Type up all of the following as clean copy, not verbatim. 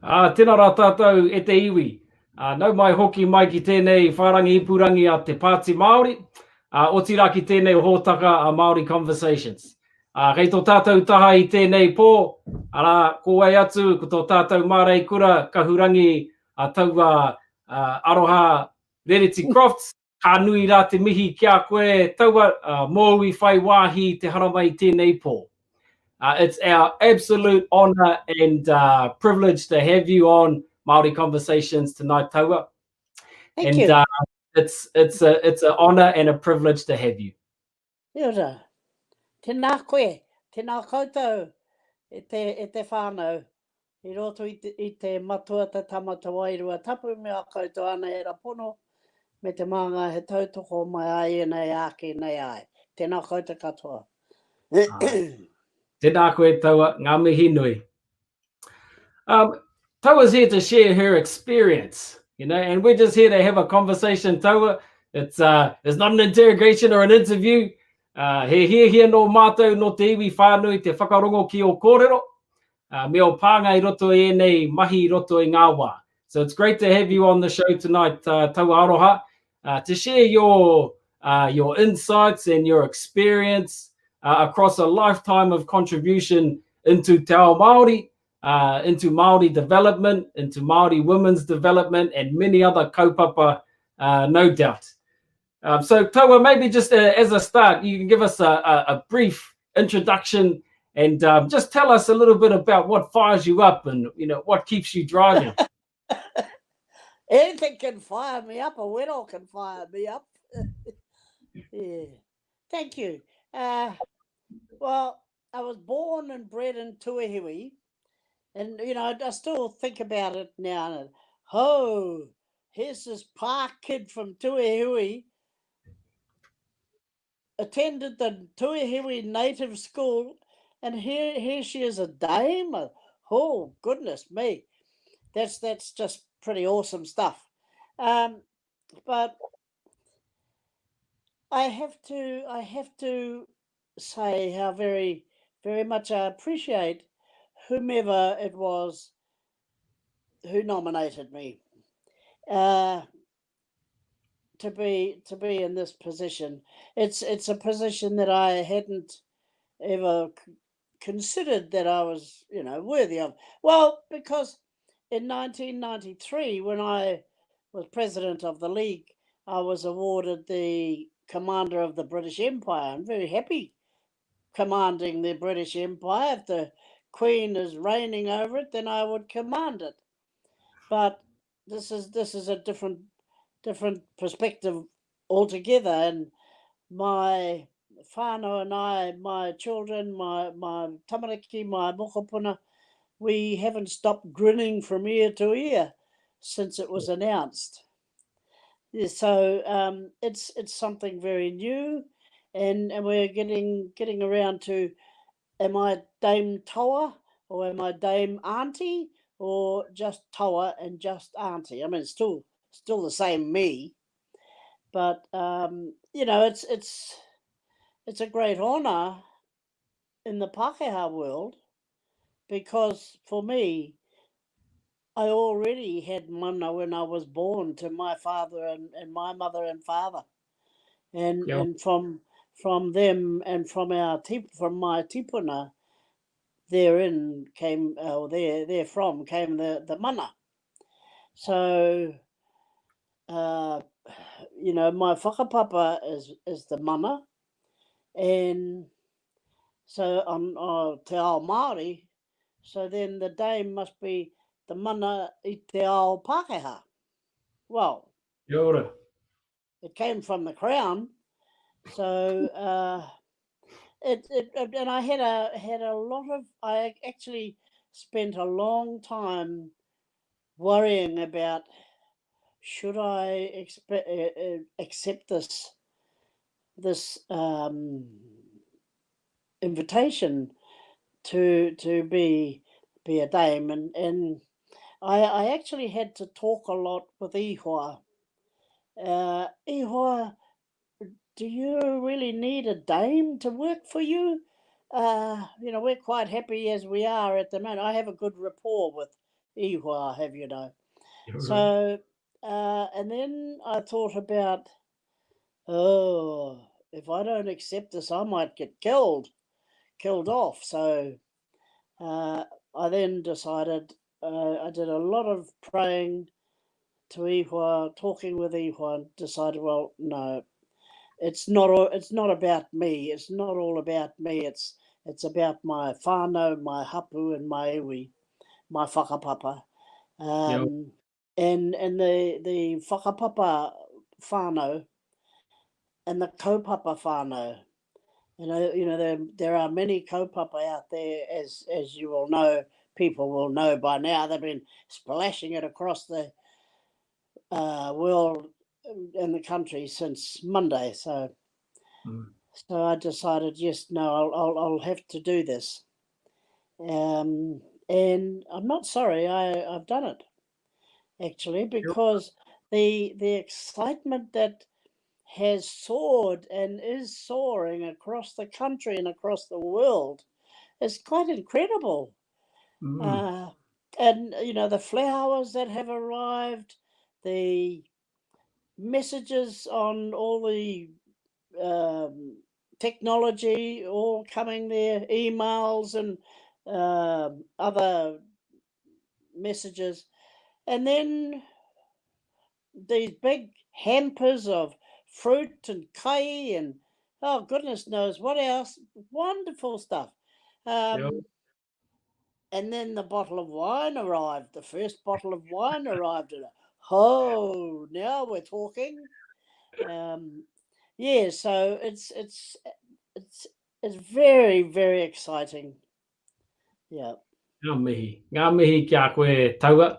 Tēnā rā tātou e te iwi. Nau mai hoki mai ki tēnei wharangi ipurangi a te Pāti Māori. O tira ki tēnei hōtaka a Māori Conversations. Kei tō tātou taha i tēnei pō, ara kōwei atu ko tō tātou mārei kura kahurangi a taua Aroha Reriti-Crofts. Ka nui rā te mihi kia koe taua mōui whai wāhi te haramai tēnei pō. It's our absolute honour and privilege to have you on Māori Conversations tonight, Taua. Thank you. It's an honour and a privilege to have you. Ia rā. Tēnā koe, tēnā koutou e te whānau. I roto i te matua te tamata wairua tapu mea koutou ana e rapono me te manga he tautoko mai ai nei ake nei ai. Tēnā koutou katoa. Tēnā koe, Taua, ngā mihi nui. Taua's here to share her experience, and we're just here to have a conversation, Taua. It's not an interrogation or an interview. He no mātou no te iwi whānui te whakarongo ki o kōrero. Me o pāngai roto e nei mahi roto i ngā wā. So it's great to have you on the show tonight, Taua Aroha, to share your insights and your experience across a lifetime of contribution into Te Ao Māori, into Māori development, into Māori women's development, and many other kaupapa, no doubt. So Taua, maybe just as a start, you can give us a brief introduction and just tell us a little bit about what fires you up and what keeps you driving. Anything can fire me up, a wettle can fire me up. Yeah. Thank you. Well, I was born and bred in Tuahiwi, and I still think about it now. And here's this park kid from Tuahiwi, attended the Tuahiwi native school, and here she is, a dame. Oh goodness me, that's just pretty awesome stuff. But I have to say how very, very much I appreciate whomever it was who nominated me to be in this position. It's a position that I hadn't ever considered that I was worthy of. Well, because in 1993, when I was president of the league, I was awarded the Commander of the British Empire. I'm very happy commanding the British Empire. If the Queen is reigning over it, then I would command it. But this is a different perspective altogether. And my whānau and I, my children, my tamariki, my mokopuna, we haven't stopped grinning from ear to ear since it was announced. So it's something very new, and we're getting around to, am I Dame Taua or am I Dame Auntie or just Taua and just Auntie? I mean, it's still the same me, but it's a great honour in the Pākehā world, because for me, I already had mana when I was born to my father and my mother and father, and from them and from my tipuna, therefrom came the mana. So my whakapapa is the mana, and so on Te Ao Māori, so then the dame must be the mana i Te Ao Pākehā. Well, it came from the crown, so and I had a lot of. I actually spent a long time worrying about, should I accept this invitation to be a dame, and I actually had to talk a lot with Ihoa. Ihoa, do you really need a dame to work for you? We're quite happy as we are at the moment. I have a good rapport with iwa have, you know. You're right. So, and then I thought about, oh, if I don't accept this, I might get killed off. So I then decided, I did a lot of praying to iwa, talking with iwa, and decided, well, no, it's not about me. It's not all about me. It's about my whānau, my hapu, and my iwi, my whakapapa. Yeah. And the whakapapa whānau and the kaupapa whānau. There are many kaupapa out there, as you will know, people will know by now. They've been splashing it across the world and the country since Monday. So I decided, yes, no, I'll have to do this. And I'm not sorry I've done it, actually, because the excitement that has soared and is soaring across the country and across the world is quite incredible. And the flowers that have arrived, the messages on all the technology all coming there, emails and other messages, and then these big hampers of fruit and kai and oh goodness knows what else, wonderful stuff. And then the bottle of wine arrived. The first bottle of wine arrived, and now we're talking. Yeah, so it's very, very exciting. Yeah. Ngā mihi kia koe taua.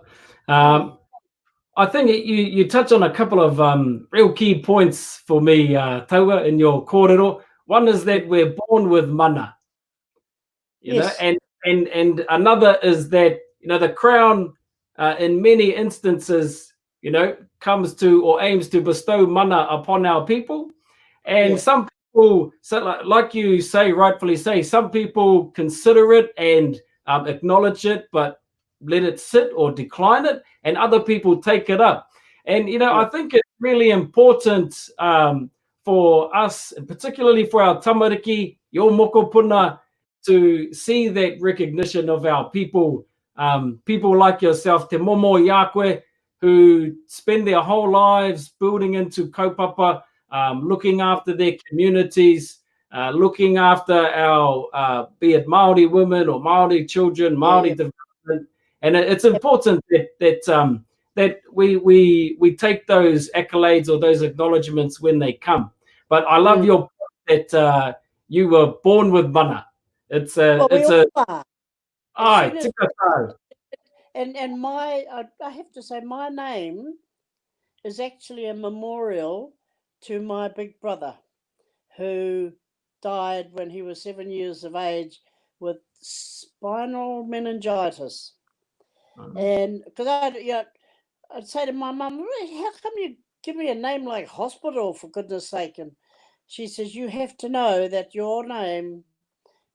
I think you touch on a couple of real key points for me, taua, in your kōrero. One is that we're born with mana, you know, and another is that the crown, in many instances, comes to or aims to bestow mana upon our people, and some people, so like you say, rightfully say, some people consider it and acknowledge it, but let it sit or decline it, and other people take it up. And I think it's really important for us, particularly for our tamariki, your mokopuna, to see that recognition of our people, people like yourself, te momo iākoe, who spend their whole lives building into kaupapa, looking after their communities, looking after our, be it Māori women or Māori children, Māori development. And it's important that we take those accolades or those acknowledgements when they come. But I love your point that you were born with mana. And I have to say, my name is actually a memorial to my big brother, who died when he was 7 years of age with spinal meningitis. And because I'd say to my mum, how come you give me a name like hospital, for goodness sake? And she says, you have to know that your name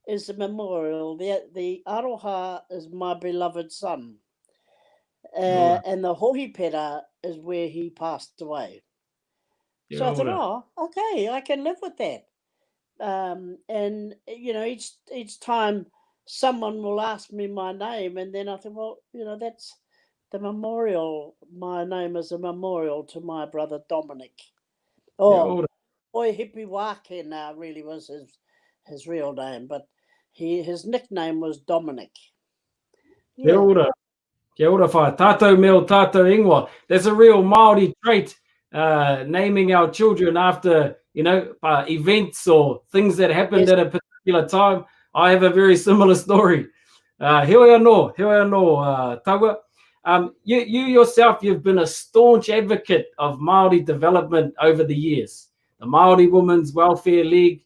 is a memorial. The Aroha is my beloved son. And the Hohipera is where he passed away. So I thought, okay, I can live with that. And each time someone will ask me my name, and then I think, well, that's the memorial. My name is a memorial to my brother Dominic. Oi Hipi Wāke really was his real name, but his nickname was Dominic. Kia ora whai, tātou meo tātou ingoa. There's a real Māori trait, naming our children after, events or things that happened at a particular time. I have a very similar story. Heoi anō, taua. You yourself, you've been a staunch advocate of Māori development over the years. The Māori Women's Welfare League,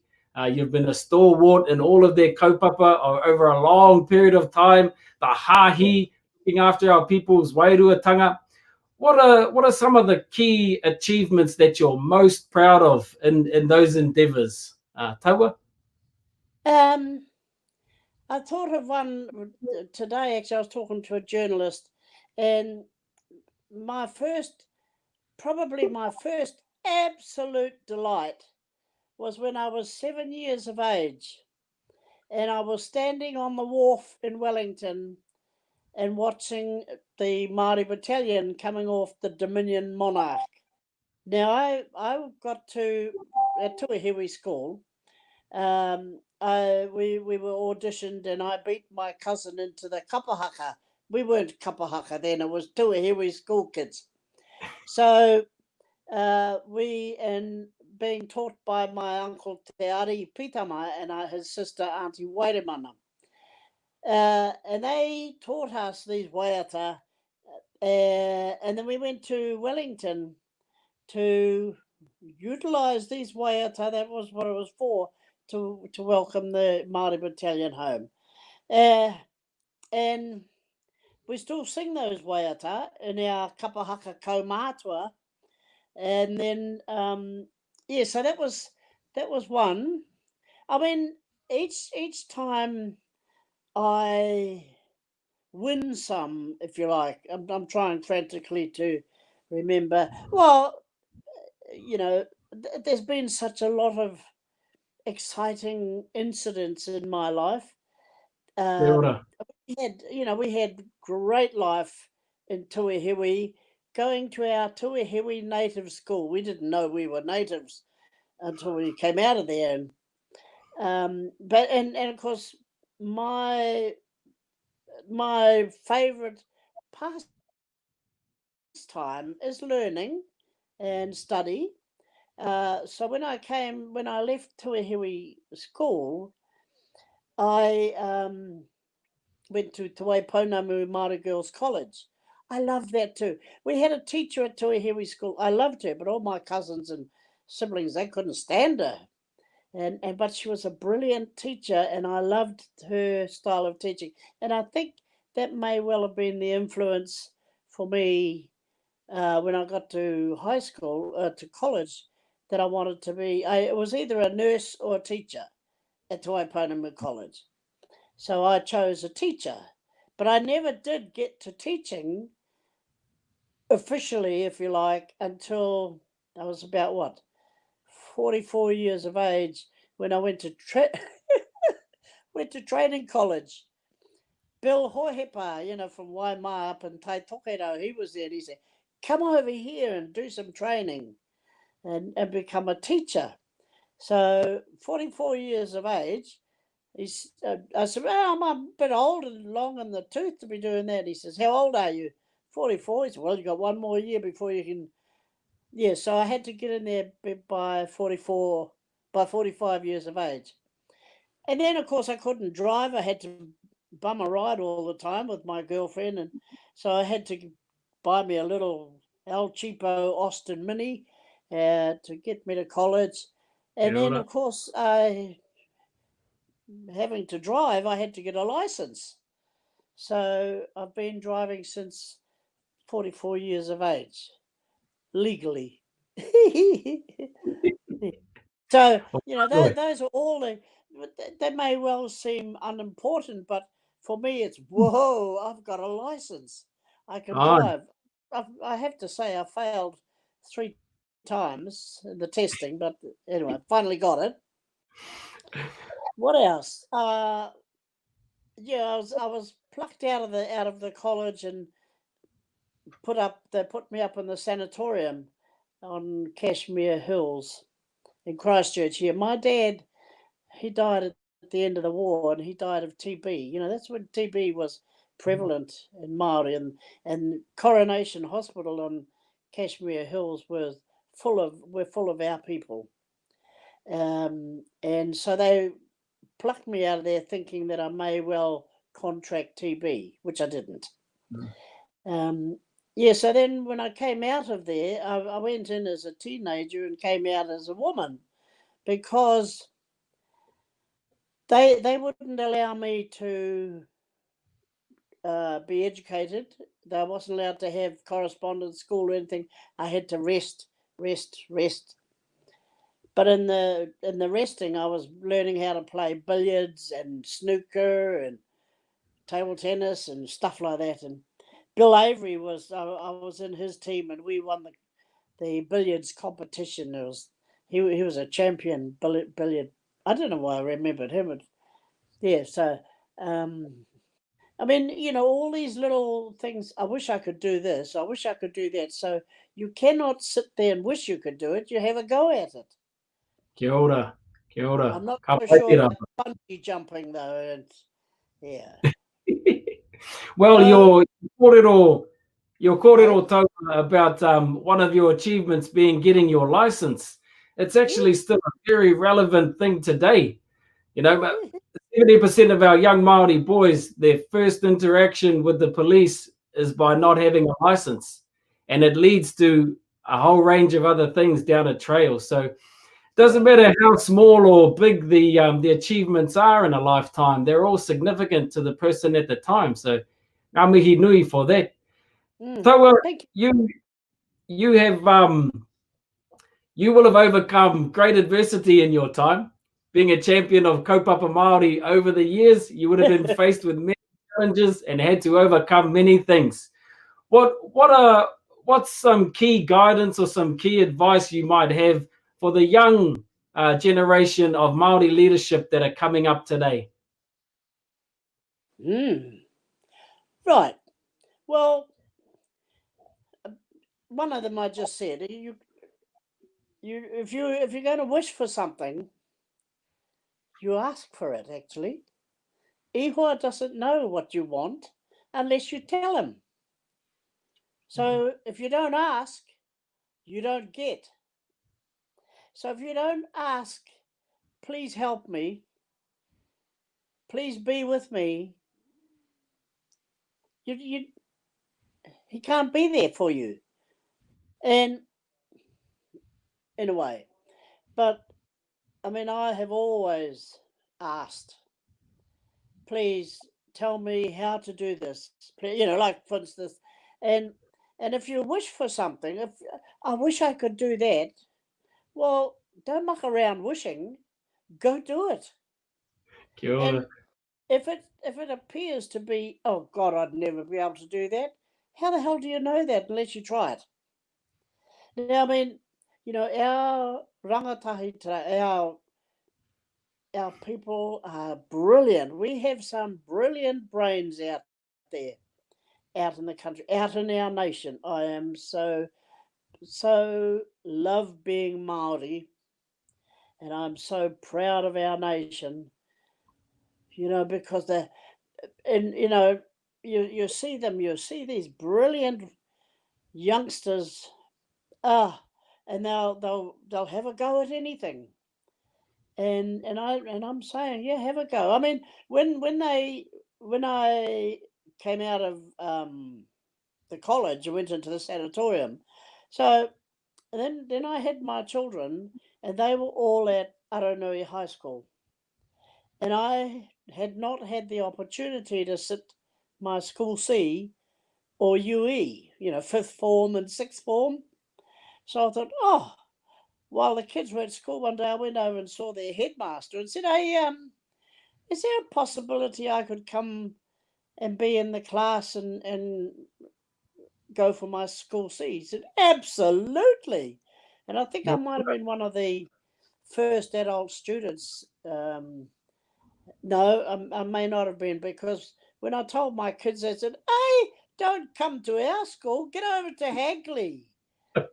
you've been a stalwart in all of their kaupapa over a long period of time. The hāhi, looking after our people's wairuatanga. What are some of the key achievements that you're most proud of in those endeavours, taua? I thought of one today. Actually, I was talking to a journalist, And probably my first absolute delight was when I was 7 years of age, and I was standing on the wharf in Wellington and watching the Māori battalion coming off the Dominion Monarch. Now, I got to, at Tuahiwi School, we were auditioned, and I beat my cousin into the kapahaka. We weren't kapahaka then, it was Tuahiwi school kids. So being taught by my uncle Te Ari Pitama and his sister Auntie Wairemana. And they taught us these waiata, and then we went to Wellington to utilise these waiata. That was what it was for, to welcome the Māori battalion home. And we still sing those waiata in our kapahaka kaumātua. And then, so that was one. I mean, each time I win some, if you like, I'm trying frantically to remember. Well, there's been such a lot of exciting incidents in my life. We had great life in Tuahiwi. Going to our Tuahiwi native school, we didn't know we were natives until we came out of there. But of course, my favourite pastime is learning and study. So when I left Tuahiwi school, I went to Te Waipounamu Māori Girls College. I loved that too. We had a teacher at Tuahiwi school. I loved her, but all my cousins and siblings, they couldn't stand her. But she was a brilliant teacher, and I loved her style of teaching. And I think that may well have been the influence for me when I got to high school, to college, that I wanted to be. It was either a nurse or a teacher at Te Waipounamu College. So I chose a teacher, but I never did get to teaching officially, if you like, until I was about 44 years of age, when I went to training college. Bill Hohepa, from Waimā up in Taitokerau, he was there, and he said, "Come over here and do some training and become a teacher." So 44 years of age, I said, "Well, I'm a bit old and long in the tooth to be doing that." He says, "How old are you?" 44. He said, "Well, you got one more year before you can." Yeah, so I had to get in there by 45 years of age. And then, of course, I couldn't drive. I had to bum a ride all the time with my girlfriend. And so I had to buy me a little El Cheapo Austin Mini to get me to college. And then, of course, having to drive, I had to get a license. So I've been driving since 44 years of age, legally. So, those are all they may well seem unimportant, but for me, it's, whoa, I've got a license. I can drive. I have to say, I failed 3 times in the testing, but anyway, finally got it. What else? I was plucked out of the college and they put me up in the sanatorium on Cashmere Hills in Christchurch here. My dad, he died at the end of the war, and he died of TB. That's when TB was prevalent in Māori, and Coronation Hospital on Cashmere Hills were full of our people. And so they plucked me out of there thinking that I may well contract TB, which I didn't. So then when I came out of there, I went in as a teenager and came out as a woman, because they wouldn't allow me to be educated. They wasn't allowed to have correspondence school or anything. I had to rest. But in the resting, I was learning how to play billiards and snooker and table tennis and stuff like that. Bill Avery was, I was in his team and we won the billiards competition. He was a champion billiard. I don't know why I remembered him. Yeah, so I mean, all these little things. I wish I could do this. I wish I could do that. So you cannot sit there and wish you could do it. You have a go at it. Kia ora. Kia ora. I'm not Ka so pai sure tira. about bungee jumping though. And yeah. Well, So your kōrero taua about one of your achievements being getting your license. It's actually still a very relevant thing today. 70% of our young Māori boys, their first interaction with the police is by not having a license, and it leads to a whole range of other things down a trail. So it doesn't matter how small or big the achievements are in a lifetime; they're all significant to the person at the time. So, ngā mihi nui for that. Taua, thank you. you will have overcome great adversity in your time. Being a champion of kaupapa Māori over the years, you would have been faced with many challenges and had to overcome many things. What's some key guidance or some key advice you might have for the young generation of Māori leadership that are coming up today? Right. Well, one of them I just said. If you're going to wish for something, you ask for it. Actually, Ihoa doesn't know what you want unless you tell him. So if you don't ask, you don't get. So if you don't ask, please help me, please be with me, he can't be there for you. And in a way, but I mean, I have always asked, please tell me how to do this. Like for instance, and if you wish for something, if I wish I could do that, well, don't muck around wishing, go do it. Kia ora. And if it appears to be, oh God, I'd never be able to do that, how the hell do you know that unless you try it? Now, I mean, our rangatahi, our people are brilliant. We have some brilliant brains out there, out in the country, out in our nation. I am so love being Māori, and I'm so proud of our nation. Because you see them, you see these brilliant youngsters, and they'll have a go at anything. And I'm saying, yeah, have a go. I mean, when I came out of the college and went into the sanatorium, so then I had my children, and they were all at Aronui High School, and I had not had the opportunity to sit my school C or UE, fifth form and sixth form. So I thought, while the kids were at school one day, I went over and saw their headmaster and said, hey, is there a possibility I could come and be in the class and go for my school C? He said, absolutely. And I think I might have been one of the first adult students. No, I may not have been, because when I told my kids, they said, hey, don't come to our school, get over to Hagley.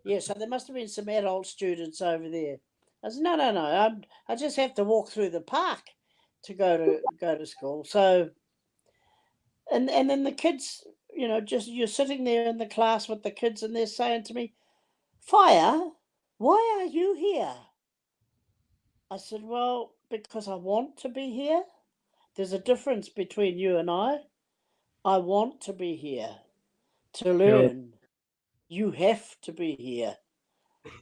Yeah, so there must have been some adult students over there. I said, no, I just have to walk through the park to go to school. So, and then the kids, just you're sitting there in the class with the kids, and they're saying to me, Fire, why are you here? I said, well, because I want to be here. There's a difference between you and I. I want to be here to learn. You have to be here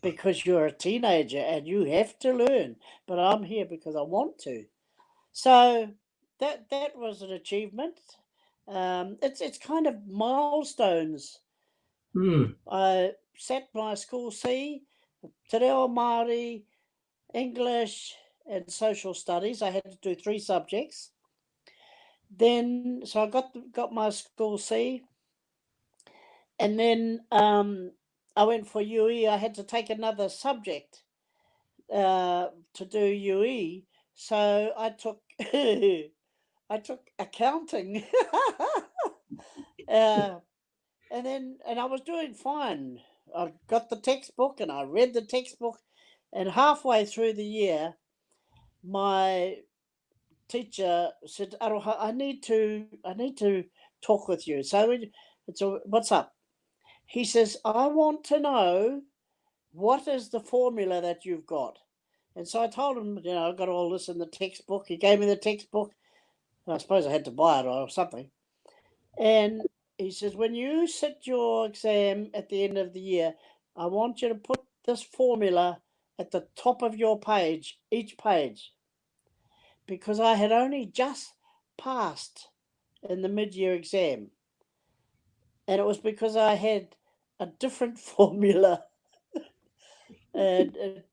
because you're a teenager and you have to learn. But I'm here because I want to. So that was an achievement. It's kind of milestones. I sat my school C, Te Reo Māori, English, and social studies. I had to do 3 subjects. Then, so I got my school C. And then I went for UE. I had to take another subject to do UE, so I took I took accounting. And I was doing fine. I got the textbook and I read the textbook, and halfway through the year, my teacher said, "Aroha, I need to talk with you." So what's up? He says, "I want to know what is the formula that you've got." And so I told him, I got all this in the textbook. He gave me the textbook. I suppose I had to buy it or something. And he says, when you sit your exam at the end of the year, I want you to put this formula at the top of your page, each page, because I had only just passed in the mid-year exam. And it was because I had a different formula. And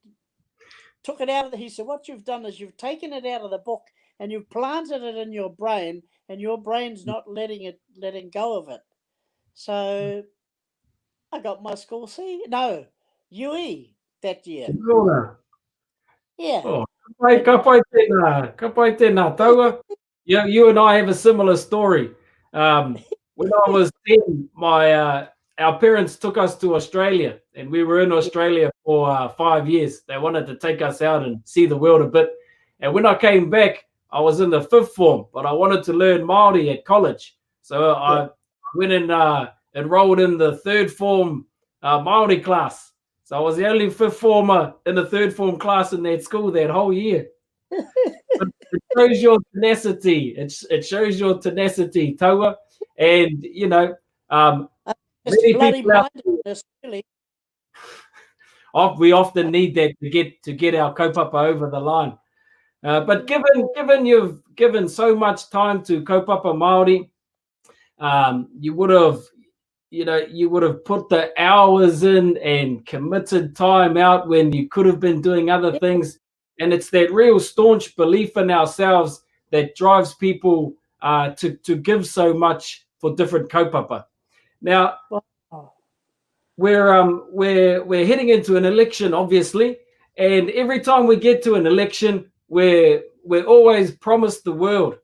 took it out of he said, what you've done is you've taken it out of the book and you've planted it in your brain, and your brain's not letting go of it. So I got my school UE that year. Yeah. Oh, ka pai tēnā, taua. You and I have a similar story. When I was 10, our parents took us to Australia, and we were in Australia for 5 years. They wanted to take us out and see the world a bit. And when I came back, I was in the 5th form, but I wanted to learn Māori at college. So I went and enrolled in the 3rd form Māori class. So I was the only 5th former in the 3rd form class in that school that whole year. It shows your tenacity. It shows your tenacity, Taua. And It's bloody mindedness, really. We often need that to get our kaupapa over the line. But given you've given so much time to kaupapa Māori, you would have put the hours in and committed time out when you could have been doing other things. And it's that real staunch belief in ourselves that drives people to give so much for different kaupapa. Now, we're heading into an election, obviously, and every time we get to an election, we're always promised the world.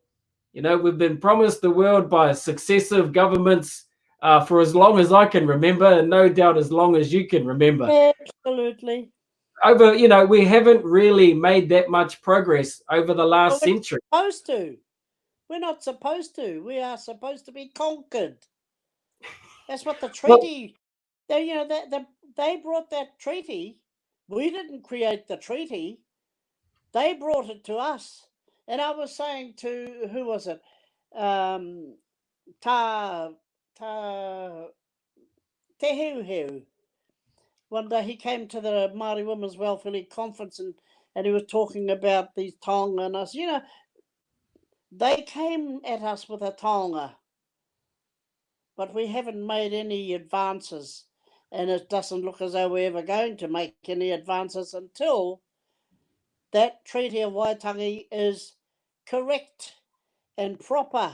We've been promised the world by successive governments for as long as I can remember, and no doubt as long as you can remember. Absolutely. We haven't really made that much progress over the last century. We're not supposed to. We are supposed to be conquered. That's what the treaty. They brought that treaty. We didn't create the treaty. They brought it to us. And I was saying to, who was it? Teheuheu. One day he came to the Māori Women's Welfare League conference, and he was talking about these taonga and us. They came at us with a taonga, but we haven't made any advances, and it doesn't look as though we're ever going to make any advances until that Treaty of Waitangi is correct and proper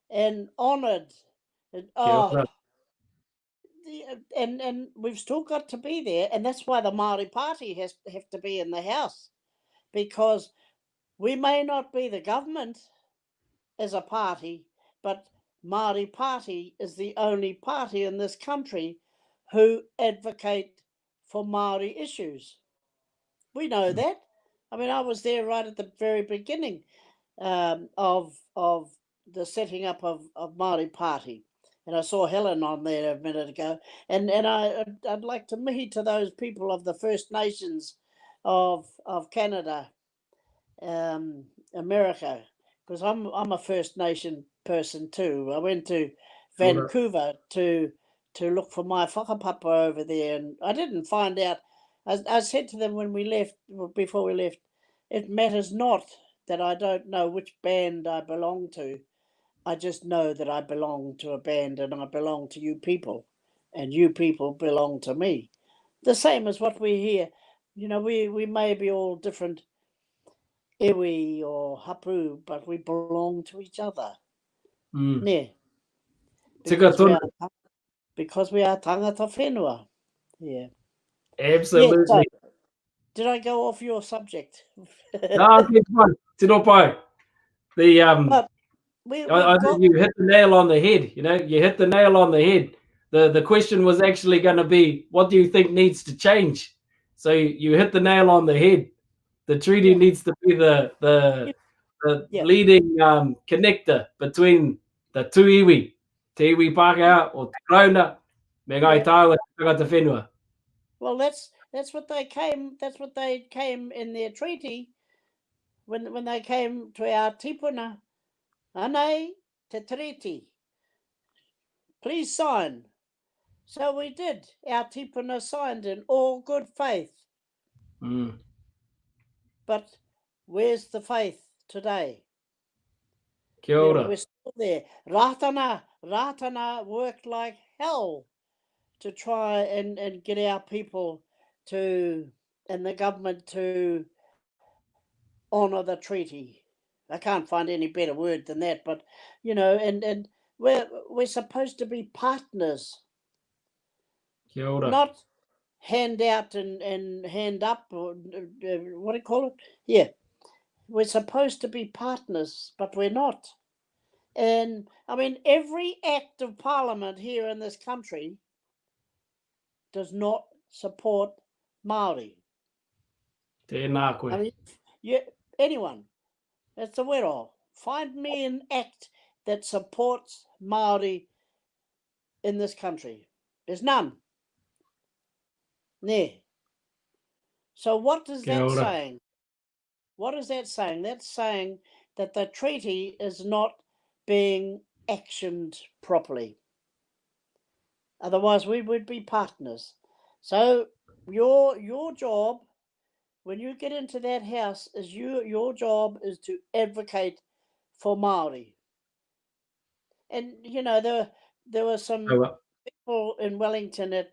and honoured. And we've still got to be there, and that's why the Māori Party have to be in the House, because we may not be the government as a party, but Māori Party is the only party in this country who advocate for Māori issues. We know that. I mean, I was there right at the very beginning of the setting up of Māori Party. And I saw Helen on there a minute ago. And I'd like to mihi to those people of the First Nations of Canada, America, because I'm a First Nation person too. I went to Vancouver to look for my whakapapa over there, and I didn't find out. I said to them before we left, it matters not that I don't know which band I belong to. I just know that I belong to a band, and I belong to you people, and you people belong to me. The same as what we hear. We may be all different iwi or hapu, but we belong to each other. Mm. because we are tangata whenua. Yeah. Absolutely. So, did I go off your subject? No, keep on. Tino pai. The But I we've got think you hit the nail on the head. You know, you hit the nail on the head. The question was actually going to be, what do you think needs to change? So you hit the nail on the head. The treaty needs to be the leading connector between the two iwi, te iwi Pākehā or te Rauna, me ngai tāua te tangata whenua. Well, that's what they came. That's what they came in their treaty when they came to our tipuna. Anei te treaty. Please sign. So we did. Our tipuna signed in all good faith. Mm. But where's the faith today? Kia ora. We're still there. Ratana worked like hell to try and get our people to, and the government to honour the treaty. I can't find any better word than that, but and we're supposed to be partners, Kia ora. not hand out and hand up, or what do you call it? Yeah, we're supposed to be partners, but we're not. And I mean, every act of parliament here in this country does not support Māori. Tēnā koe. I mean, anyone, it's a wero. Find me an act that supports Māori in this country. There's none. Ne. So what is Kia that ora. saying? What is that saying? That's saying that the treaty is not being actioned properly. Otherwise, we would be partners. So your job, when you get into that house, is your job is to advocate for Māori. And there were some Taua. people in Wellington at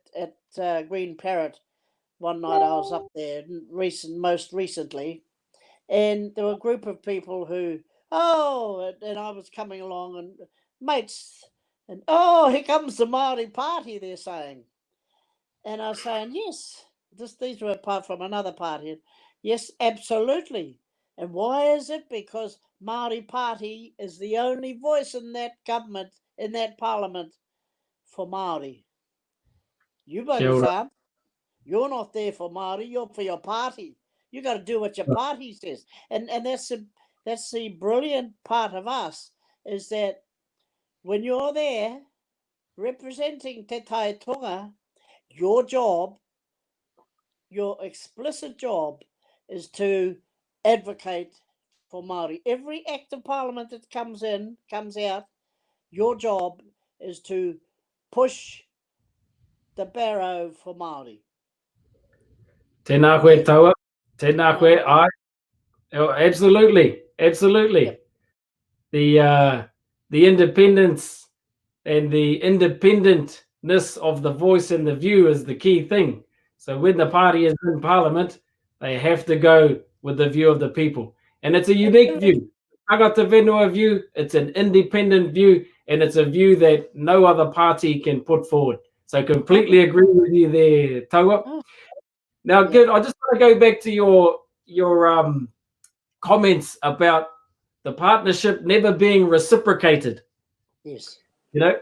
Green Parrot one night. I was up there most recently, and there were a group of people who and I was coming along and mates, and here comes the Māori party, they're saying. And I was saying, yes, these were apart from another party. Yes, absolutely. And why is it? Because Māori Party is the only voice in that government, in that parliament, for Māori. You Kia bogus ora. aren't. You're not there for Māori, you're for your party. You got to do what your party says. And that's the brilliant part of us, is that when you're there representing Te Tai Tonga, your job, your explicit job, is to advocate for Māori. Every act of parliament that comes out, your job is to push the barrow for Māori. Tēnā koe taua. Tēnā koe ai. Oh, absolutely. Yep. The independence and the independentness of the voice and the view is the key thing. So when the party is in parliament, they have to go with the view of the people. And it's a unique view. Tangata whenua view, it's an independent view, and it's a view that no other party can put forward. So completely agree with you there, Taua. Now, good. I just want to go back to your comments about the partnership never being reciprocated. Yes.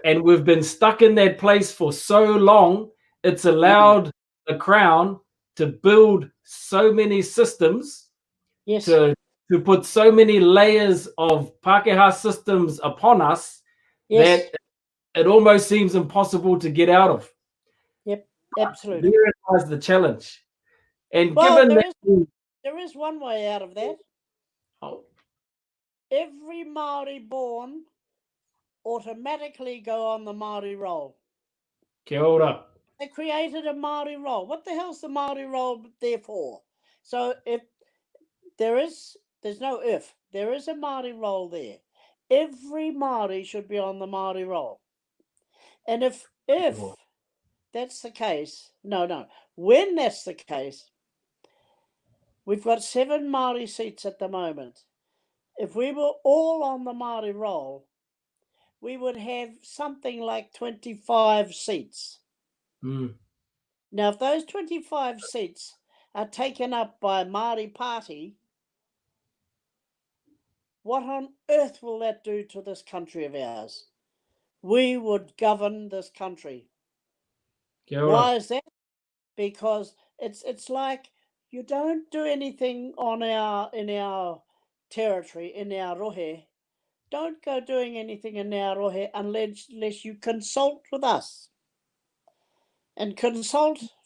And we've been stuck in that place for so long. It's allowed the Crown to build so many systems, to put so many layers of Pākehā systems upon us that it almost seems impossible to get out of. Yep, absolutely. Therein lies the challenge. And well, given there is one way out of that. Every Māori born automatically go on the Māori roll. Kia ora. They created a Māori roll. What the hell's the Māori roll there for? So if there's no if, there is a Māori roll there. Every Māori should be on the Māori roll. And if that's the case, when that's the case, we've got 7 Māori seats at the moment. If we were all on the Māori roll, we would have something like 25 seats. Now, if those 25 seats are taken up by Māori Party, what on earth will that do to this country of ours? We would govern this country. Why is that? Because it's like you don't do anything in our territory, in our rohe. Don't go doing anything in our rohe unless you consult with us. And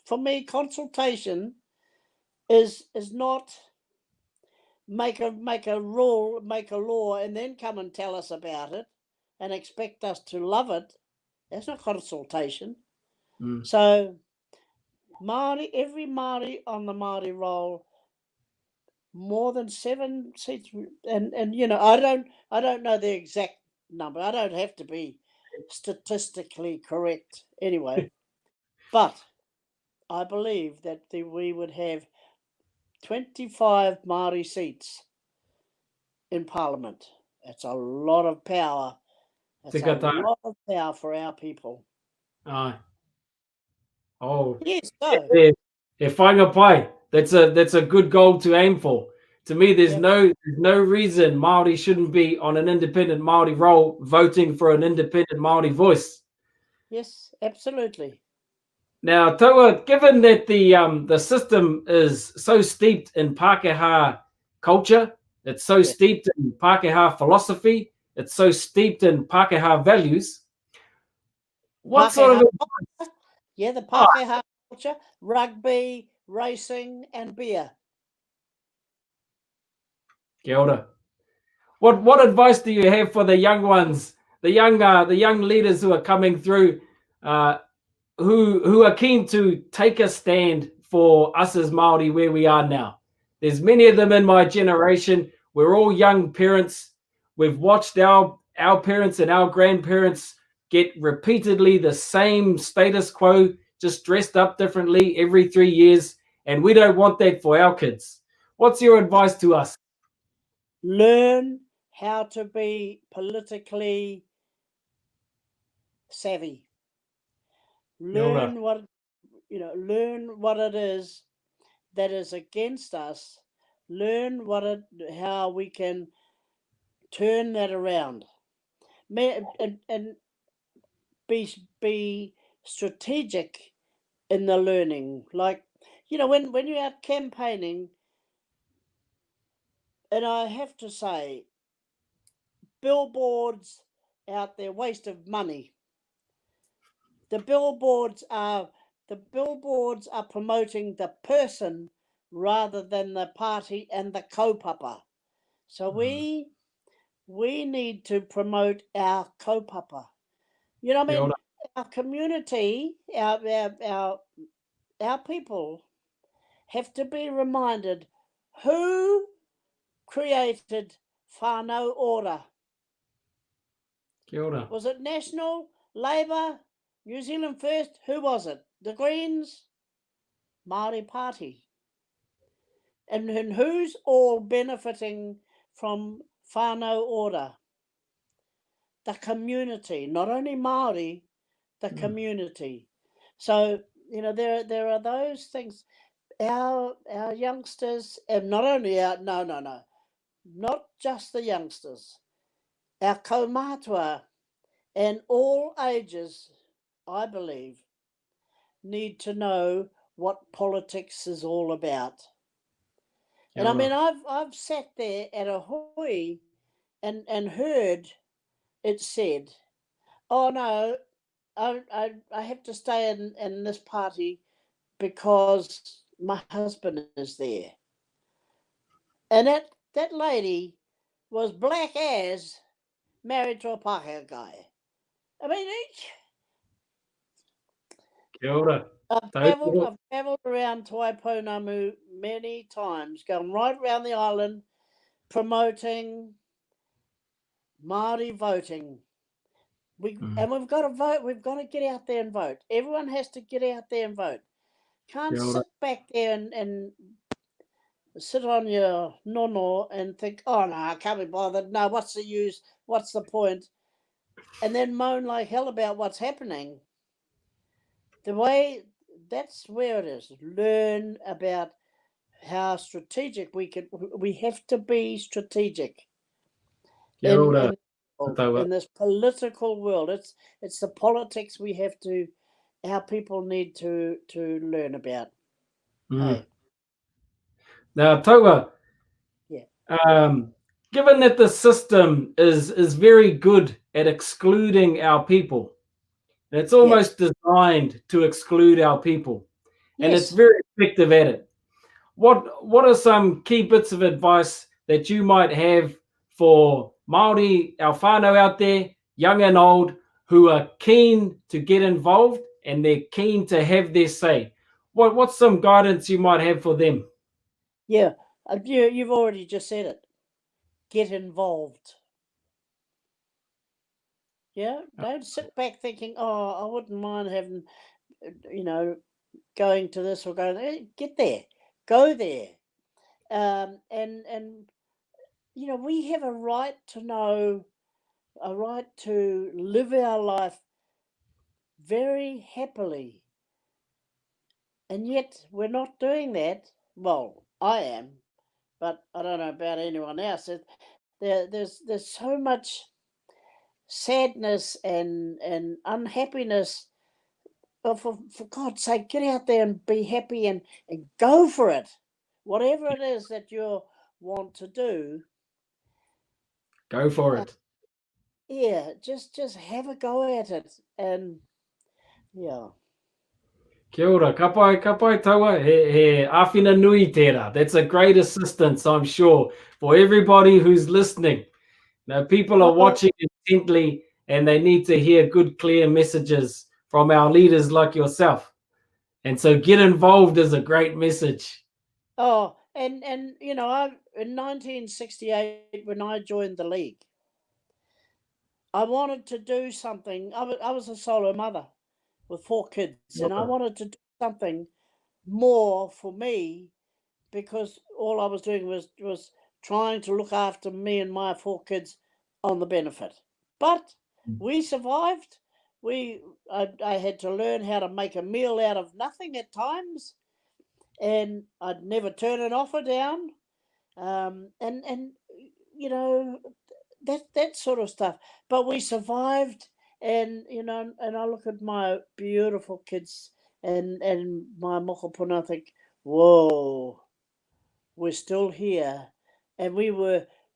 for me, consultation is not make a rule, make a law, and then come and tell us about it and expect us to love it. That's not consultation. So every Māori on the Māori roll, more than 7 seats, and I don't know the exact number. I don't have to be statistically correct anyway, but I believe that we would have 25 Māori seats in Parliament. That's a lot of power. That's a lot of power for our people. Yes, so. That's a good goal to aim for. To me, there's no reason Māori shouldn't be on an independent Māori roll voting for an independent Māori voice. Yes, absolutely. Now, Taua, given that the system is so steeped in Pākehā culture, it's so steeped in Pākehā philosophy, it's so steeped in Pākehā values, what sort of... the Pākehā culture, rugby, racing, and beer. Kia ora. What advice do you have for the young ones, the young leaders who are coming through, who are keen to take a stand for us as Māori where we are now? There's many of them in my generation. We're all young parents. We've watched our parents and our grandparents get repeatedly the same status quo, just dressed up differently every 3 years, and we don't want that for our kids. What's your advice to us? Learn how to be politically savvy. Learn what it is that is against us. Learn how we can turn that around, and be strategic in the learning. Like, when you're out campaigning, and I have to say, billboards out there, waste of money. The billboards are promoting the person rather than the party and the kaupapa. So we need to promote our kaupapa. You know what I mean? Our community, our people have to be reminded who created whānau ora. Kia ora. Was it National, Labour, New Zealand First? Who was it? The Greens? Māori Party. And who's all benefiting from whānau ora? The community, not only Māori, the community. So, there are those things. Our youngsters, and not only not just the youngsters, our kaumātua and all ages, I believe, need to know what politics is all about. And I mean, I've sat there at a hui and heard it said, "Oh no, I have to stay in this party because my husband is there." And that lady was black as married to a Pākehā guy. I mean, Kia ora. I've travelled around Taipounamu many times, going right around the island, promoting Māori voting. And we've got to vote. We've got to get out there and vote. Everyone has to get out there and vote. Can't sit back there and sit on your nono and think, "Oh no, I can't be bothered. No, what's the use? What's the point?" and then moan like hell about what's happening. That's where it is. Learn about how strategic we have to be strategic Kia ora, in taua. this political world. It's the politics our people need to learn about. Mm. Hey, Now, taua, yeah, given that the system is very good at excluding our people, and it's yeah, almost designed to exclude our people, and it's yes, very effective at it. What are some key bits of advice that you might have for Māori, our whānau out there, young and old, who are keen to get involved and they're keen to have their say? What's some guidance you might have for them? yeah. You've already just said it. Get involved. Yeah, don't sit back thinking, "Oh, I wouldn't mind having, you know, going to this or going there." Get there, go there, and we have a right to know, a right to live our life very happily, and yet we're not doing that. Well, I am, but I don't know about anyone else. There's so much sadness and unhappiness. Oh, for God's sake, get out there and be happy and go for it. Whatever it is that you want to do, Go for uh, it. yeah, just have a go at it. And yeah. Kia ora, ka pai taua, he āwhina nui tērā. That's a great assistance, I'm sure, for everybody who's listening. Now, people are Oh, watching intently and they need to hear good, clear messages from our leaders like yourself. And so get involved is a great message. and I in 1968 when I joined the league, I wanted to do something. I was a solo mother with 4 kids, and I wanted to do something more for me because all I was doing was trying to look after me and my 4 kids on the benefit. But we survived. I had to learn how to make a meal out of nothing at times, and I'd never turn an offer down. And you know that sort of stuff. But we survived, and I look at my beautiful kids and my mokopuna, I think, whoa, we're still here. And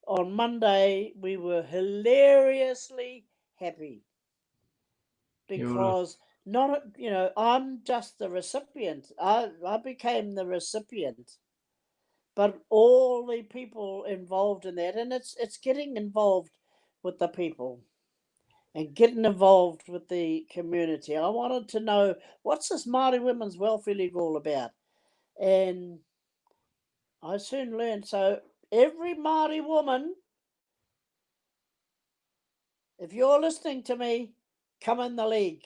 on Monday, we were hilariously happy Kia ora. because I'm just the recipient. I became the recipient, but all the people involved in that, and it's getting involved with the people and getting involved with the community. I wanted to know, what's this Māori Women's Welfare League all about, and I soon learned. So every Māori woman, if you're listening to me, come in the league.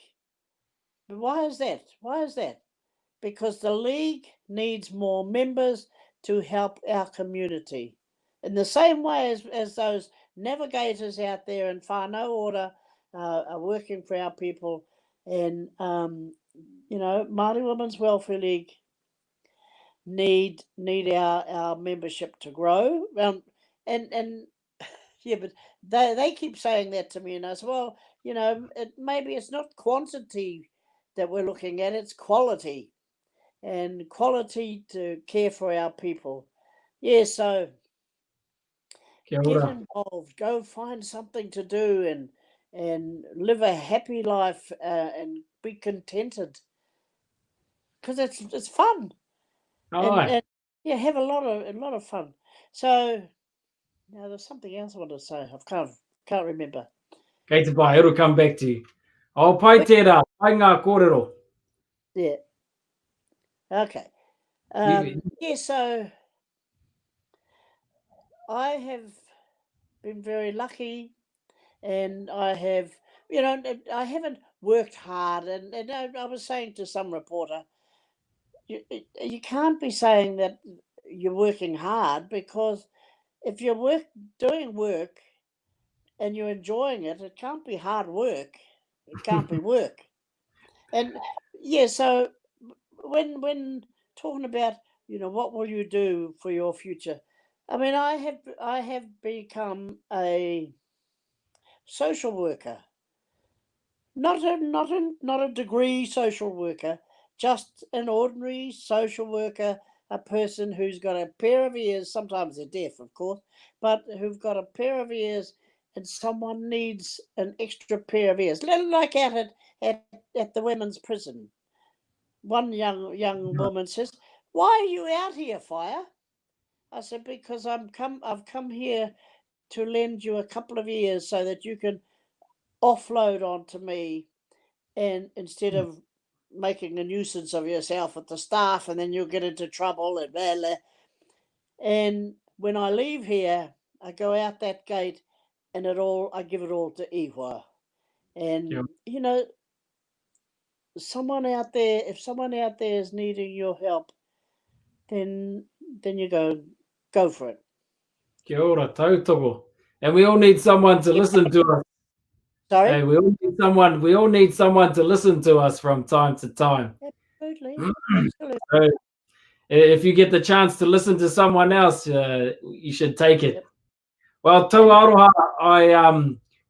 But why is that? Why is that? Because the league needs more members to help our community. In the same way as those navigators out there in whānau order are working for our people, and Māori Women's Welfare League need our membership to grow. And yeah, but they keep saying that to me, and I said, well, maybe it's not quantity that we're looking at; it's quality, and quality to care for our people. Yeah, so Kia get ora. involved, go find something to do, and live a happy life, and be contented because it's fun, Ai, and yeah, have a lot of fun. So now there's something else I want to say. I can't remember. kei te pai, it'll come back to you. I'll pai Quick, tērā, pai ngā kōrero. yeah, okay. You- Yeah, so I have been very lucky, and I haven't worked hard, and I was saying to some reporter, you can't be saying that you're working hard, because if you're doing work and you're enjoying it, it can't be hard work. It can't be work. And yeah, so when talking about, what will you do for your future? I mean, I have become a social worker, not a degree social worker, just an ordinary social worker, a person who's got a pair of ears. Sometimes they're deaf, of course, but who've got a pair of ears, and someone needs an extra pair of ears, like out at the women's prison. One young woman says, "Why are you out here, Fire?" I said, "Because I've come here to lend you a couple of ears so that you can offload onto me, and instead of making a nuisance of yourself with the staff, and then you'll get into trouble and blah, blah. And when I leave here, I go out that gate, and I give it all to Iwa." Yeah. And if someone out there is needing your help, then you go for it. Kia ora, tautoko. And we all need someone to listen to us. Hey, Sorry. we all need someone to listen to us from time to time. Absolutely, absolutely. So if you get the chance to listen to someone else, you should take it. Yep. Well, Tau Aroha,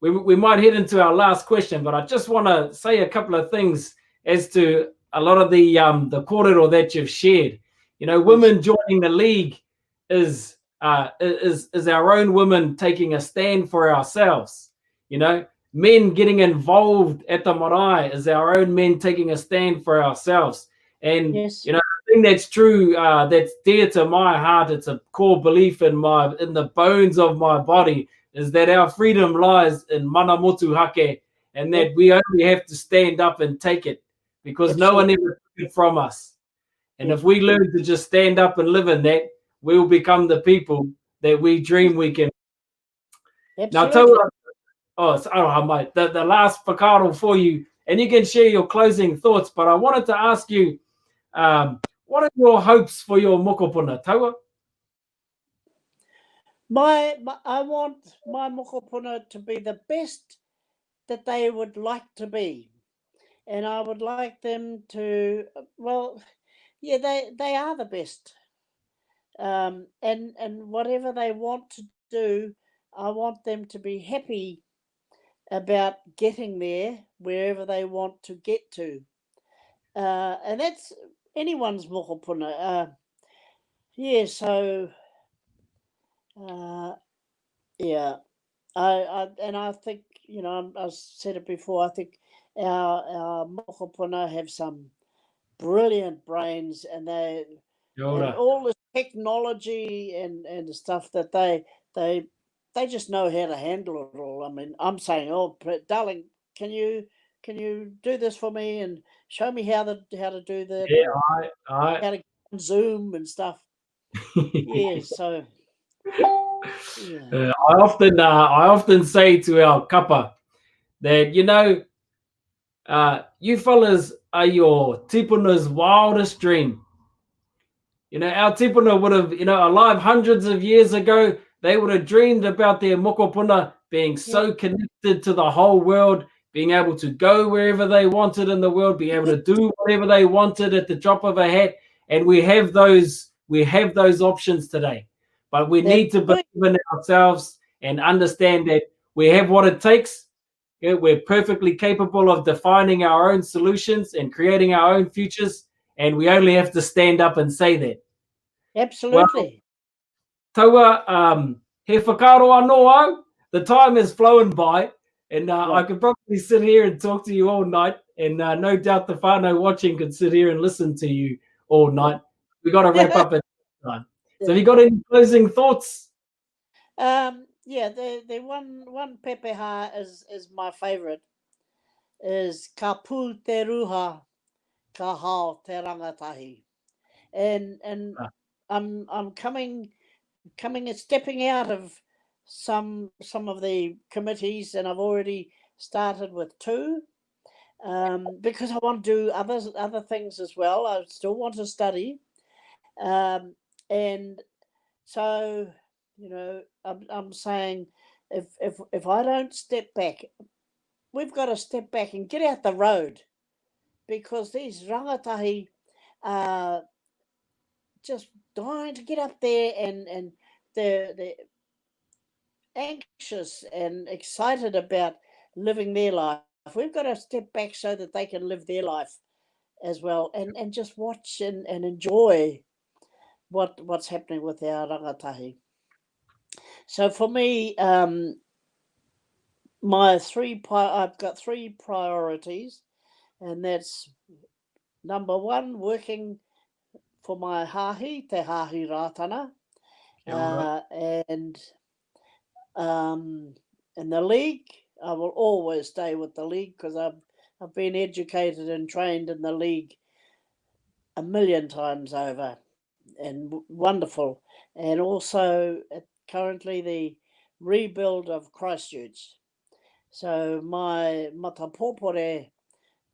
we might head into our last question, but I just want to say a couple of things as to a lot of the kōrero that you've shared. Women joining the league is our own women taking a stand for ourselves. Men getting involved at the marae is our own men taking a stand for ourselves. And Yes. the thing that's true, that's dear to my heart, it's a core belief in the bones of my body, is that our freedom lies in mana motu hake, and that we only have to stand up and take it, because no one ever took it from us. And if we learn to just stand up and live in that, we'll become the people that we dream we can. Now, the last whakaaro for you, and you can share your closing thoughts, but I wanted to ask you, what are your hopes for your mokopuna, Taua? I want my mokopuna to be the best that they would like to be, and I would like them to. Well, yeah, they are the best. And whatever they want to do, I want them to be happy about getting there, wherever they want to get to. And that's anyone's mokopuna. Yeah, so yeah, I think, I've said it before. I think our mokopuna have some brilliant brains, and all this technology and the stuff that they just know how to handle it all. I mean, I'm saying, "Oh, darling, can you do this for me and show me how to do that, Yeah, or I. how to get on Zoom and stuff?" Yeah, so yeah, I often say to our kapa that you fellas are your tipuna's wildest dream. Our tipuna would have, alive hundreds of years ago, they would have dreamed about their mokopuna being yeah, so connected to the whole world, being able to go wherever they wanted in the world, being able to do whatever they wanted at the drop of a hat. And we have those options today. But we that's need to right. believe in ourselves and understand that we have what it takes. We're perfectly capable of defining our own solutions and creating our own futures. And we only have to stand up and say that. Well, Absolutely. Taua, he whakaaro anō au. The time has flown by, and I Right. could probably sit here and talk to you all night, and no doubt the whānau watching could sit here and listen to you all night. We got to wrap up at time. So, have Yeah. you got any closing thoughts? Yeah, the one pepeha is my favorite, is ka pū te ruha, ka hao te rangatahi. And Ah, I'm coming and stepping out of some of the committees, and I've already started with two, because I want to do other things as well. I still want to study, um, and so I'm saying, if I don't step back, we've got to step back and get out the road, because these rangatahi are just dying to get up there, and they're anxious and excited about living their life. We've got to step back so that they can live their life as well, and just watch and enjoy what's happening with our rangatahi. So for me, I've got three priorities, and that's number one, working for my hāhi, te hāhi rātana, Kia ora. and in the league, I will always stay with the league, because I've been educated and trained in the league a million times over, and wonderful. And also currently the rebuild of Christchurch. So my matapopore,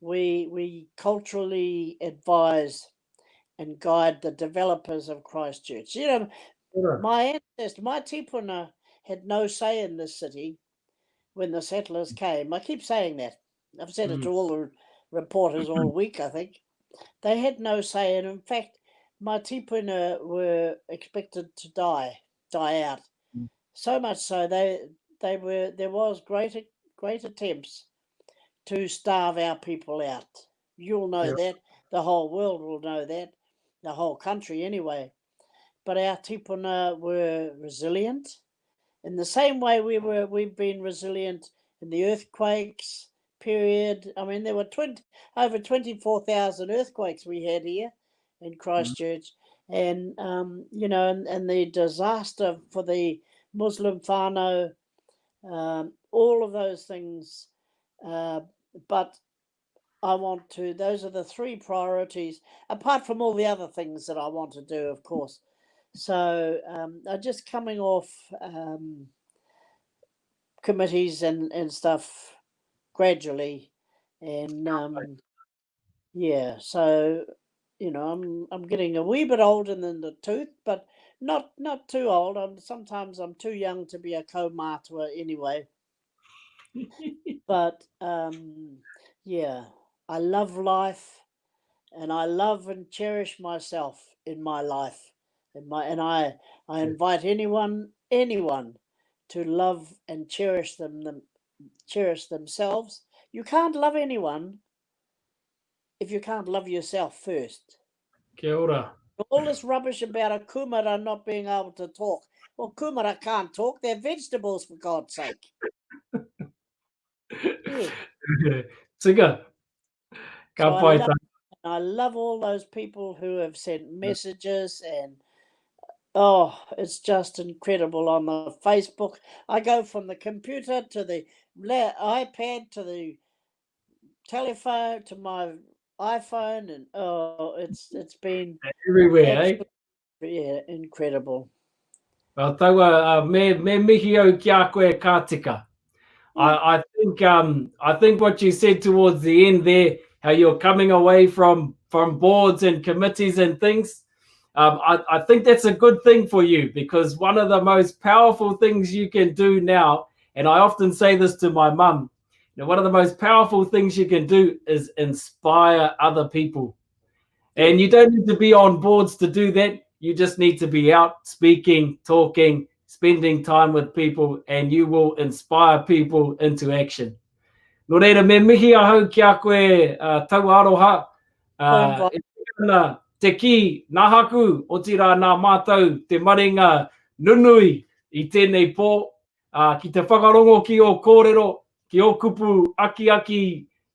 we culturally advise and guide the developers of Christchurch. You know, Ora. my ancestor, my tipuna, had no say in this city when the settlers came. I keep saying that. I've said it to all the reporters all week, I think. They had no say, and in fact, my tipuna were expected to die out. So much so there was great attempts to starve our people out. You'll know that. The whole world will know that. The whole country anyway. But our tipuna were resilient. In the same way we've been resilient in the earthquakes period. I mean, there were over 24,000 earthquakes we had here in Christchurch, and you know, and the disaster for the Muslim whānau, all of those things. But those are the three priorities, apart from all the other things that I want to do, of course. So I'm just coming off committees and stuff gradually, and yeah, so you know, I'm getting a wee bit older in the tooth, but not too old. Sometimes I'm too young to be a kaumātua anyway. But yeah, I love life, and I love and cherish myself in my life, and I invite anyone to love and cherish cherish themselves. You can't love anyone if you can't love yourself first. Kia ora. All this rubbish about a kumara not being able to talk. Well, kumara can't talk. They're vegetables, for God's sake. Yeah. Tika. Ka So pai I love all those people who have sent messages, and oh, it's just incredible on the Facebook. I go from the computer to the iPad to the telephone to my iPhone, and oh, it's been everywhere, eh? absolutely incredible. Well, taua me mihi au ki a koe ka tika. I think what you said towards the end there, how you're coming away from boards and committees and things, I think that's a good thing for you, because one of the most powerful things you can do now, and I often say this to my mum, you know, one of the most powerful things you can do is inspire other people. And you don't need to be on boards to do that. You just need to be out speaking, talking, spending time with people, and you will inspire people into action. No reira, me mihi ahau ki a koe tau aroha. Te ki, nā haku, o tira nā mātou, te maringa nunui i tēnei pō, ki te whakarongo ki o kōrero, ki o kupu aki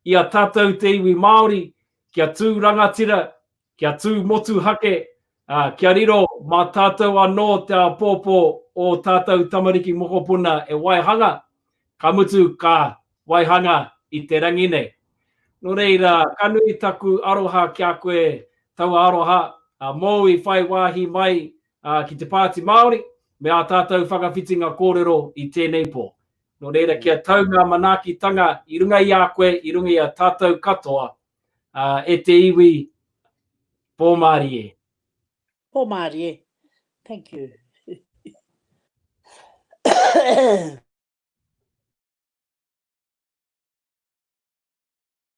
i a tātou te iwi Māori, kia tū rangatira, kia tū motu hake, kia riro mā tātou anō te pōpō o tātou tamariki mokopuna e waihanga, ka mutu ka waihanga i te rangi nei. No reira, kanui taku aroha ki a koe tau aroha, mō i whai wāhi mai ki te Pāti Māori, me a tātou whakawhitinga kōrero i tēnei pō. No reira, kia tau ngā manaakitanga i runga i a koe, i runga i a tātou katoa, e te iwi pō Māori e. Pō Māori e. Thank you.